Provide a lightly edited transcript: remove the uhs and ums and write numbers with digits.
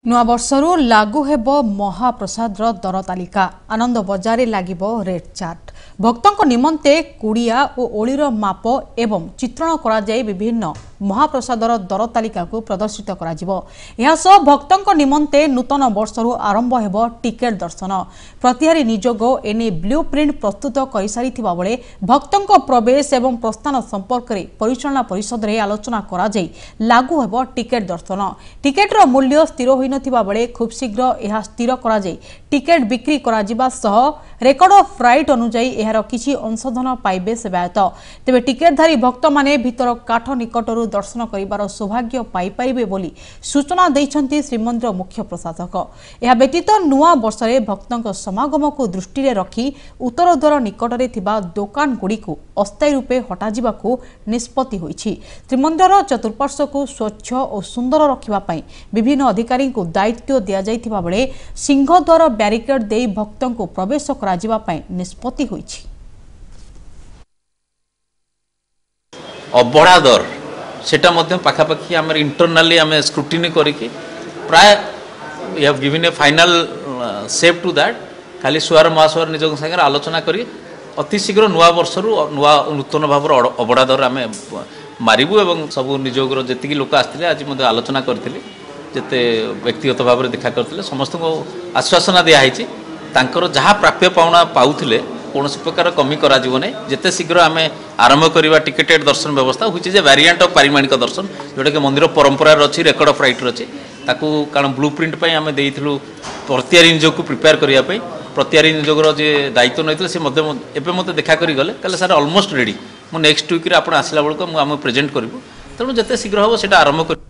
नूआ वर्षरू लागू हेब महाप्रसाद दर तालिका आनंद बजार लागिबो रेड चार्ट भक्तों निमंते कुड़िया और ओलीर माप एवं चित्रण करा जाय विभिन्न महाप्रसादर दर तालिका को प्रदर्शित करा जिवो। यह सब भक्तों निमंते नूतन वर्षरू आरंभ हेबो टिकेट दर्शन प्रतिहारी निजोग एने ब्लू प्रिंट प्रस्तुत कर सारिथिबा बेले भक्तों प्रवेश एवं प्रस्थान संपर्क में परिचालना परिषद रे आलोचना करा जाय लागू हेबो टिकेट दर्शन टिकेटर मूल्य स्थिर होई नथिबा बेले खूब शीघ्र यह स्थिर करा जाय टिकेट बिक्री करा जिबा सह रेकर्ड ऑफ राइट अनुसार यार किछि अंशधन पाइबे सेवायत तेबे टिकेटधारी भक्त माने भीतर काठ निकटरू दर्शन करिवार सौभाग्य पाई पारिबे बोली सूचना दैछंती श्रीमंदिर मुख्य प्रशासक। यह व्यतीत नुआ वर्ष रे भक्तों समागम को दृष्टि रे रखी उत्तर द्वार निकट रे थिबा दुकान गुडी को अस्थायी रूपे हटा जिबाकू निष्पत्ति होईछि। श्रीमंदिर चतुर्पार्श्व को स्वच्छ और सुंदर रखिबा पई विभिन्न अधिकारी को दायित्व दिया जाइथिबा बेले सिंहद्वार बैरिकेड देई भक्तों को प्रवेश करा जिबा पई निष्पत्ति होईछि। अबड़ा दर सेटा मध्य पाखापाखि आम इंटरनाली आम स्क्रूटिनी करके प्राय we have given a final shape to that खाली सुआर महासुआर निज संगे आलोचना करी अति शीघ्र नुआ वर्षरू नुआ नूतन भाव अबड़ा दर आम मारिबू एवं सब निजोगर जी लोक आसते आज आलोचना करते जिते व्यक्तिगत भाव में देखा करते समस्त को आश्वासना दिखाई तांकर जहाँ प्राप्य पाउना पाउथिले कौन प्रकार कमी करा जिते शीघ्र आम आरंभ करवा टिकेटेड दर्शन व्यवस्था हुई जे वेरिएंट ऑफ पारिमाणिक दर्शन जोटा कि मंदिर परंपरा अच्छी रेकर्ड ऑफ राइट अच्छी ताकू कारण ब्लू प्रिंट आम देइथिलु प्रतिहारी निजोग को प्रिपेयर करने प्रतिहारी निजोगर जे दायित्व नहीं सी मत देखा कर गले कहले सर ऑलमोस्ट रेडी मु नेक्स्ट वीक रे आपण आसला बेलू आम प्रेजेंट करूँ तेणु जिते शीघ्र हम आरंभ कर